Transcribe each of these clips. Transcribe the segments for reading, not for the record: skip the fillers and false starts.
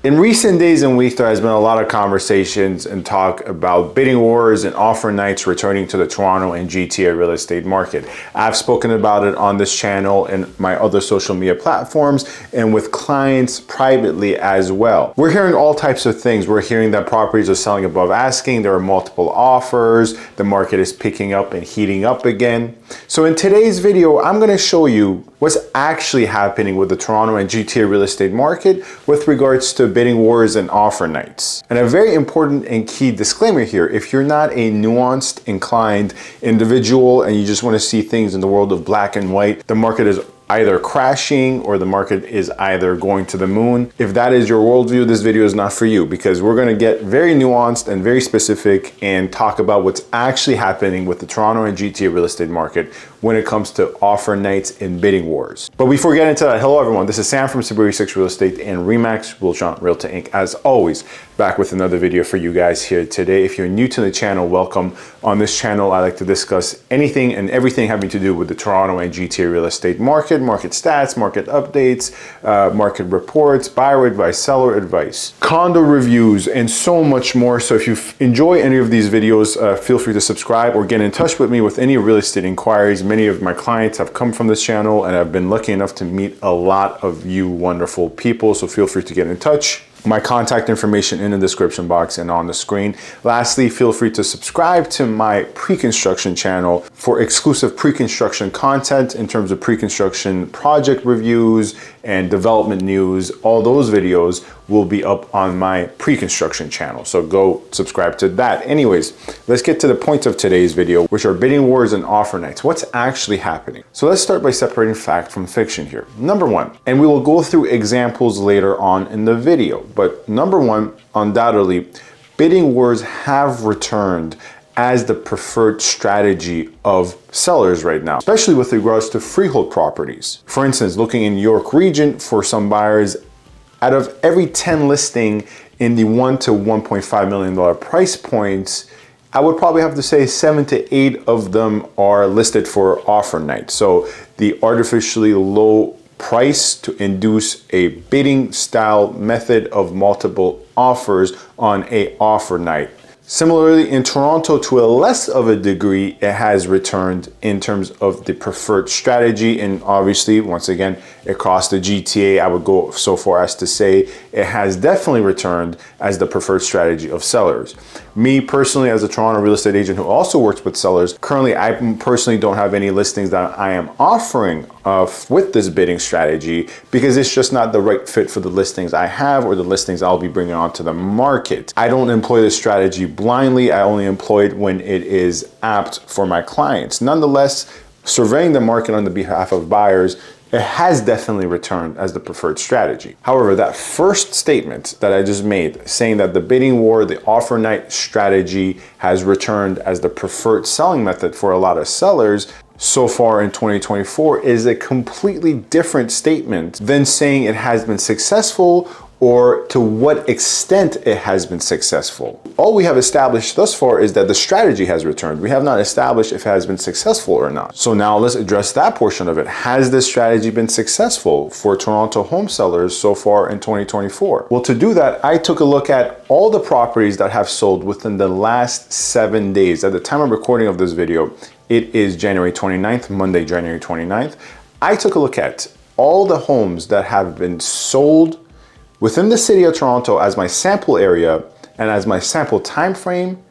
In recent days and weeks, there has been a lot of conversations and talk about bidding wars and offer nights returning to the Toronto and GTA real estate market. I've spoken about it on this channel and my other social media platforms and with clients privately as well. We're hearing all types of things. We're hearing that properties are selling above asking, there are multiple offers, the market is picking up and heating up again. So in today's video, I'm going to show you what's actually happening with the Toronto and GTA real estate market with regards to bidding wars and offer nights. And a very important and key disclaimer here: if you're not a nuanced, inclined individual and you just want to see things in the world of black and white, the market is either crashing or the market is either going to the moon. If that is your worldview, this video is not for you, because we're going to get very nuanced and very specific and talk about what's actually happening with the Toronto and GTA real estate market when it comes to offer nights and bidding wars. But before we get into that, hello everyone, this is Sam from SaberiSixRealEstate and Remax Realtron Realty Inc. As always, back with another video for you guys here today. If you're new to the channel, welcome. On this channel, I like to discuss anything and everything having to do with the Toronto and GTA real estate market stats, market updates, market reports, buyer advice, seller advice, condo reviews, and so much more. So if you enjoy any of these videos, feel free to subscribe or get in touch with me with any real estate inquiries. Many of my clients have come from this channel and I've been lucky enough to meet a lot of you wonderful people. So feel free to get in touch. My contact information in the description box and on the screen. Lastly, feel free to subscribe to my pre-construction channel for exclusive pre-construction content in terms of pre-construction project reviews and development news. All those videos will be up on my pre-construction channel, so go subscribe to that. Anyways, let's get to the point of today's video, which are bidding wars and offer nights. What's actually happening? So let's start by separating fact from fiction here. Number one, and we will go through examples later on in the video, but number one, undoubtedly, bidding wars have returned as the preferred strategy of sellers right now, especially with regards to freehold properties. For instance, looking in York region, for some buyers, out of every 10 listing in the $1 to $1.5 million price points, I would probably have to say 7 to 8 of them are listed for offer night. So the artificially low price to induce a bidding style method of multiple offers on a offer night. Similarly, in Toronto, to a less of a degree, it has returned in terms of the preferred strategy. And obviously, once again, across the GTA, I would go so far as to say it has definitely returned as the preferred strategy of sellers. Me personally, as a Toronto real estate agent who also works with sellers, currently I personally don't have any listings that I am offering with this bidding strategy because it's just not the right fit for the listings I have or the listings I'll be bringing onto the market. I don't employ this strategy blindly. I only employ it when it is apt for my clients. Nonetheless, surveying the market on the behalf of buyers, it has definitely returned as the preferred strategy. However, that first statement that I just made, saying that the bidding war, the offer night strategy has returned as the preferred selling method for a lot of sellers so far in 2024, is a completely different statement than saying it has been successful or to what extent it has been successful. All we have established thus far is that the strategy has returned. We have not established if it has been successful or not. So now let's address that portion of it. Has this strategy been successful for Toronto home sellers so far in 2024? Well, to do that, I took a look at all the properties that have sold within the last 7 days. At the time of recording of this video, it is January 29th, Monday, January 29th. I took a look at all the homes that have been sold within the city of Toronto as my sample area and as my sample time frame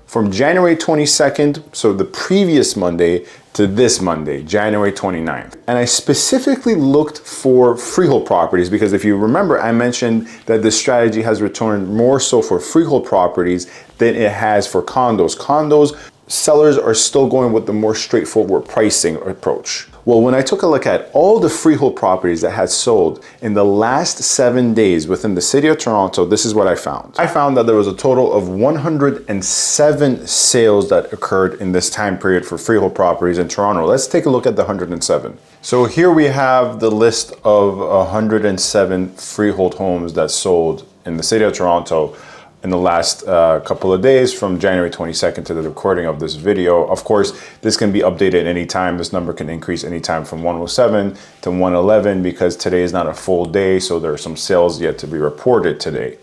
from January 22nd, so the previous Monday, to this Monday, January 29th. And I specifically looked for freehold properties because if you remember, I mentioned that this strategy has returned more so for freehold properties than it has for condos. Condos, sellers are still going with the more straightforward pricing approach. Well, when I took a look at all the freehold properties that had sold in the last 7 days within the city of Toronto, this is what I found. I found that there was a total of 107 sales that occurred in this time period for freehold properties in Toronto. Let's take a look at the 107. So here we have the list of 107 freehold homes that sold in the city of Toronto. in the last couple of days from January 22nd to the recording of this video. Of course, this can be updated anytime. This number can increase anytime from 107 to 111 because today is not a full day, so there are some sales yet to be reported today.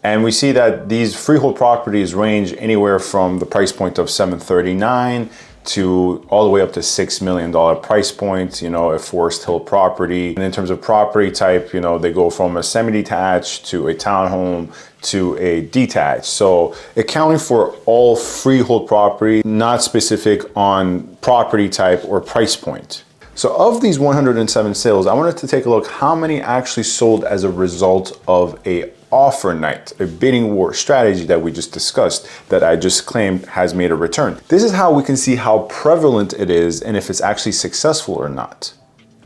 And we see that these freehold properties range anywhere from the price point of $739 to all the way up to $6 million price point, you know, a Forest Hill property. And in terms of property type, you know, they go from a semi-detached to a townhome to a detached. So accounting for all freehold property, not specific on property type or price point. So of these 107 sales, I wanted to take a look how many actually sold as a result of a offer night, a bidding war strategy that we just discussed, that I just claimed has made a return. This is how we can see how prevalent it is and if it's actually successful or not.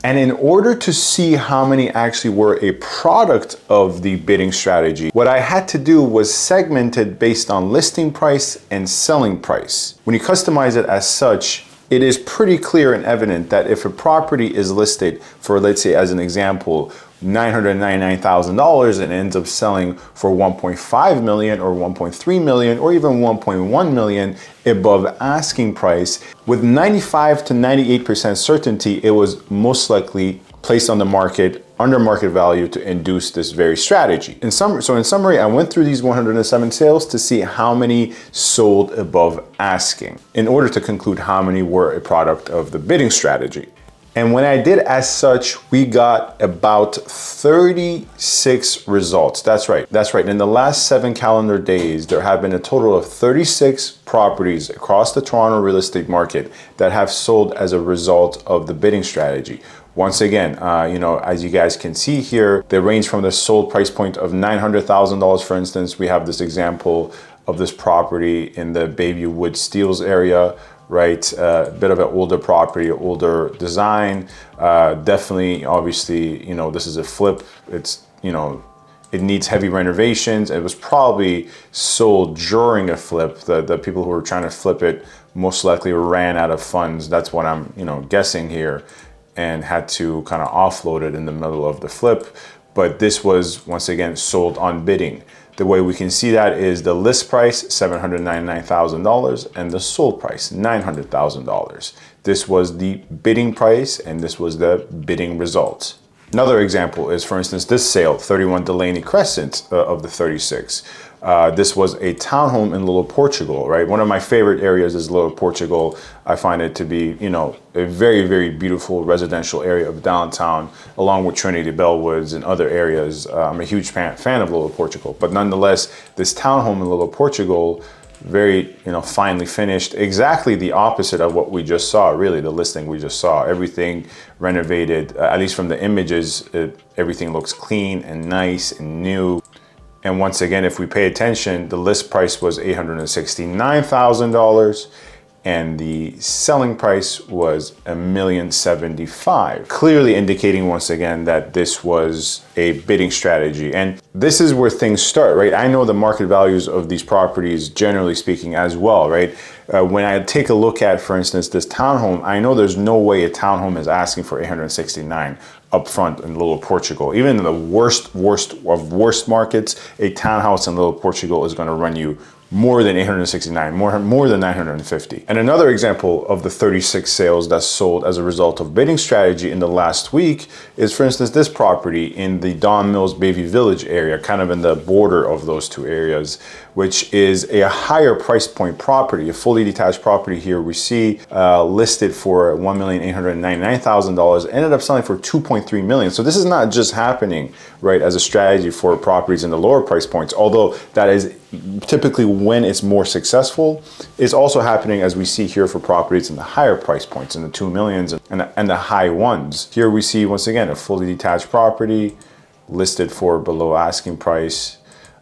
And in order to see how many actually were a product of the bidding strategy, what I had to do was segment it based on listing price and selling price. When you customize it as such, it is pretty clear and evident that if a property is listed for, let's say as an example, $999,000 and ends up selling for 1.5 million or 1.3 million or even 1.1 million above asking price, with 95 to 98% certainty, it was most likely placed on the market under market value to induce this very strategy. In summary, I went through these 107 sales to see how many sold above asking in order to conclude how many were a product of the bidding strategy. And when I did as such, we got about 36 results. That's right. In the last 7 calendar days, there have been a total of 36 properties across the Toronto real estate market that have sold as a result of the bidding strategy. Once again, you know, as you guys can see here, they range from the sold price point of $900,000. For instance, we have this example of this property in the Bayview Wood Steeles area, right? A bit of an older property, older design. Definitely, obviously, you know, this is a flip. It's, you know, it needs heavy renovations. It was probably sold during a flip. The people who were trying to flip it most likely ran out of funds. That's what I'm, you know, guessing here, and had to kind of offload it in the middle of the flip. But this was, once again, sold on bidding. The way we can see that is the list price, $799,000, and the sold price, $900,000. This was the bidding price, and this was the bidding result. Another example is, for instance, this sale, 31 Delaney Crescent of the 36. This was a townhome in Little Portugal, right? One of my favorite areas is Little Portugal. I find it to be, you know, a very, very beautiful residential area of downtown, along with Trinity Bellwoods and other areas. I'm a huge fan of Little Portugal, but nonetheless, this townhome in Little Portugal, very, you know, finely finished, exactly the opposite of what we just saw, really, the listing we just saw. Everything renovated, at least from the images, everything looks clean and nice and new. And once again, if we pay attention, the list price was $869,000 and the selling price was $1,075,000. Clearly indicating once again that this was a bidding strategy. And this is where things start, right? I know the market values of these properties, generally speaking, as well, right? When I take a look at, for instance, this townhome, I know there's no way a townhome is asking for $869,000 up front in Little Portugal. Even in the worst of worst markets, a townhouse in Little Portugal is going to run you more than $869,000, more than $950,000. And another example of the 36 sales that sold as a result of bidding strategy in the last week is, for instance, this property in the Don Mills Bayview Village area, kind of in the border of those two areas, which is a higher price point property, a fully detached property here we see listed for $1,899,000, ended up selling for $2.3 million. So this is not just happening, right, as a strategy for properties in the lower price points, although that is typically when it's more successful. It's also happening, as we see here, for properties in the higher price points, in the 2 millions and the high ones. Here we see, once again, a fully detached property listed for below asking price.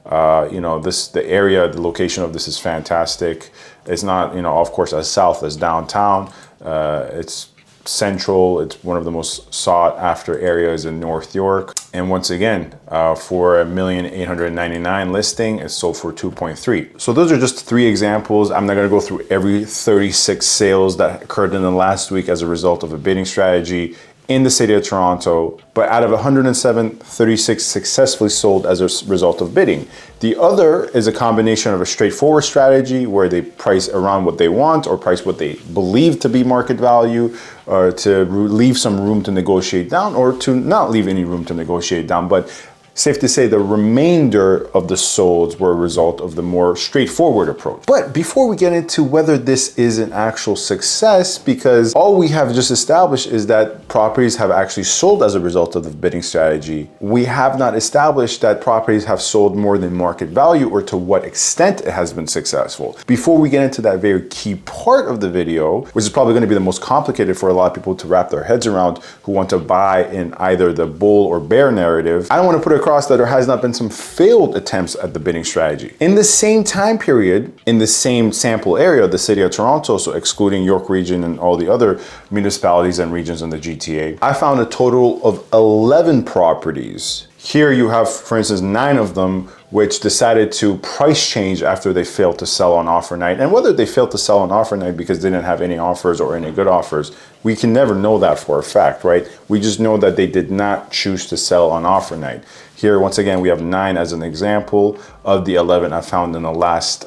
You know, the area, the location of this is fantastic. It's not, you know, of course, as south as downtown. It's central. It's one of the most sought after areas in North York. And once again, for $1,899,000 listing, it's sold for 2.3. So those are just 3 examples. I'm not going to go through every 36 sales that occurred in the last week as a result of a bidding strategy. in the city of Toronto, but out of 107, 36 successfully sold as a result of bidding. The other is a combination of a straightforward strategy where they price around what they want or price what they believe to be market value, or to leave some room to negotiate down, or to not leave any room to negotiate down. But safe to say the remainder of the solds were a result of the more straightforward approach. But before we get into whether this is an actual success, because all we have just established is that properties have actually sold as a result of the bidding strategy, we have not established that properties have sold more than market value or to what extent it has been successful. Before we get into that very key part of the video, which is probably going to be the most complicated for a lot of people to wrap their heads around who want to buy in either the bull or bear narrative, I don't want to put across that there has not been some failed attempts at the bidding strategy. In the same time period, in the same sample area, the city of Toronto, so excluding York region and all the other municipalities and regions in the GTA, I found a total of 11 properties. Here you have, for instance, 9 of them which decided to price change after they failed to sell on offer night. And whether they failed to sell on offer night because they didn't have any offers or any good offers, we can never know that for a fact, right? We just know that they did not choose to sell on offer night. Here, once again, we have 9 as an example of the 11 I found in the last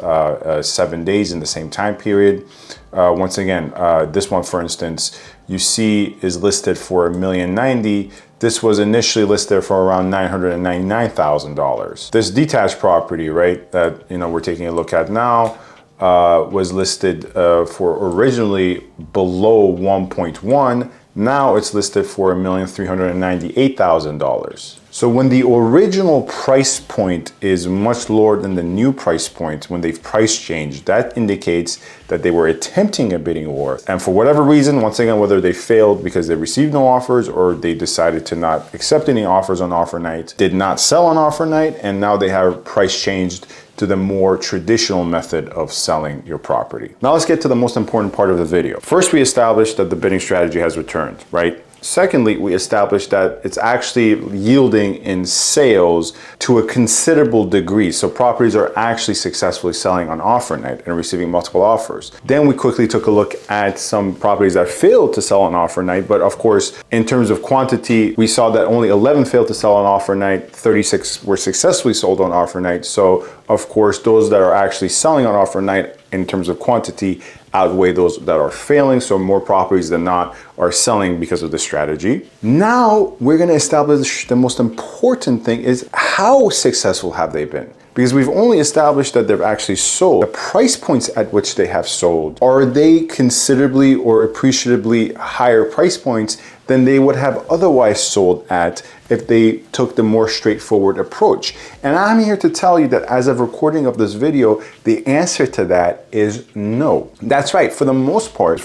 7 days in the same time period. Once again, this one, for instance, you see is listed for $1,090,000. This was initially listed for around $999,000. This detached property, right, that we're taking a look at now, was listed for originally below 1.1. Now it's listed for $1,398,000. So when the original price point is much lower than the new price point, when they've price changed, that indicates that they were attempting a bidding war. And for whatever reason, once again, whether they failed because they received no offers or they decided to not accept any offers on offer night, did not sell on offer night, and now they have price changed to the more traditional method of selling your property. Now let's get to the most important part of the video. First, we established that the bidding strategy has returned, right? Secondly, we established that it's actually yielding in sales to a considerable degree. So properties are actually successfully selling on offer night and receiving multiple offers. Then we quickly took a look at some properties that failed to sell on offer night. But of course, in terms of quantity, we saw that only 11 failed to sell on offer night, 36 were successfully sold on offer night. So of course, those that are actually selling on offer night in terms of quantity outweigh those that are failing. So more properties than not are selling because of the strategy. Now we're going to establish the most important thing is how successful have they been? Because we've only established that they've actually sold. The price points at which they have sold, are they considerably or appreciably higher price points than they would have otherwise sold at if they took the more straightforward approach? And I'm here to tell you that as of recording of this video, the answer to that is no. That's right, for the most part,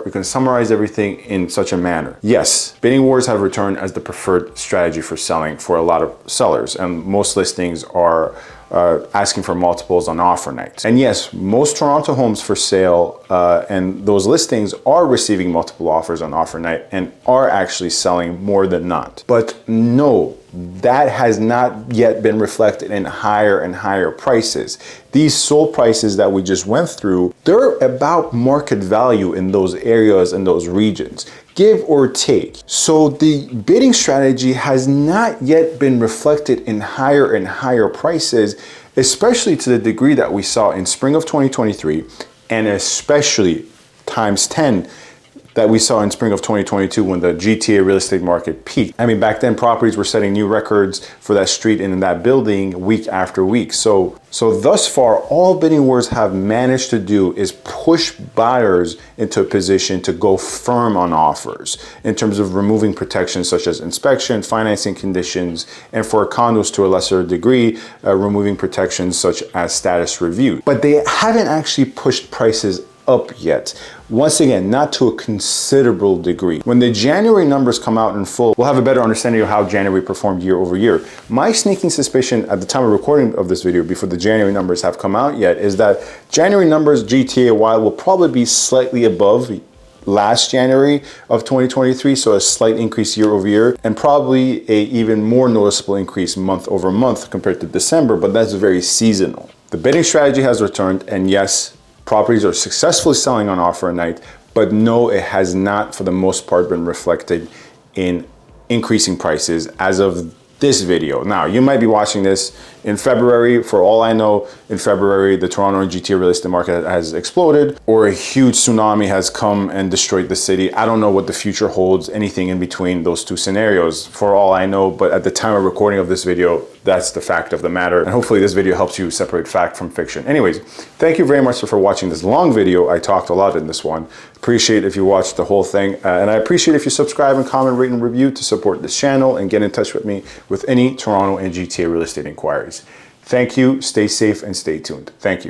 we can summarize everything in such a manner. Yes, bidding wars have returned as the preferred strategy for selling for a lot of sellers, and most listings are asking for multiples on offer nights. And yes, most Toronto homes for sale and those listings are receiving multiple offers on offer night and are actually selling more than not. But no, that has not yet been reflected in higher and higher prices. These sold prices that we just went through, they're about market value in those areas and those regions, give or take. So the bidding strategy has not yet been reflected in higher and higher prices, especially to the degree that we saw in spring of 2023, and especially times 10 that we saw in spring of 2022 when the GTA real estate market peaked. I mean, back then properties were setting new records for that street and in that building week after week. So thus far, all bidding wars have managed to do is push buyers into a position to go firm on offers in terms of removing protections such as inspection, financing conditions, and for condos to a lesser degree, removing protections such as status review. But they haven't actually pushed prices up yet. Once again, not to a considerable degree. When the January numbers come out in full, we'll have a better understanding of how January performed year over year. My sneaking suspicion at the time of recording of this video, before the January numbers have come out yet, is that January numbers GTA-wide will probably be slightly above last January of 2023, so a slight increase year over year, and probably a even more noticeable increase month over month compared to December, but that's very seasonal. The bidding strategy has returned, and yes, properties are successfully selling on offer night, but no, it has not for the most part been reflected in increasing prices as of this video. Now, you might be watching this in February. For all I know, in February, the Toronto and GTA real estate market has exploded, or a huge tsunami has come and destroyed the city. I don't know what the future holds, anything in between those two scenarios, for all I know. But at the time of recording of this video, that's the fact of the matter. And hopefully this video helps you separate fact from fiction. Anyways, thank you very much for watching this long video. I talked a lot in this one. Appreciate if you watched the whole thing. And I appreciate if you subscribe and comment, rate, and review to support this channel, and get in touch with me with any Toronto and GTA real estate inquiries. Thank you, stay safe, and stay tuned. Thank you.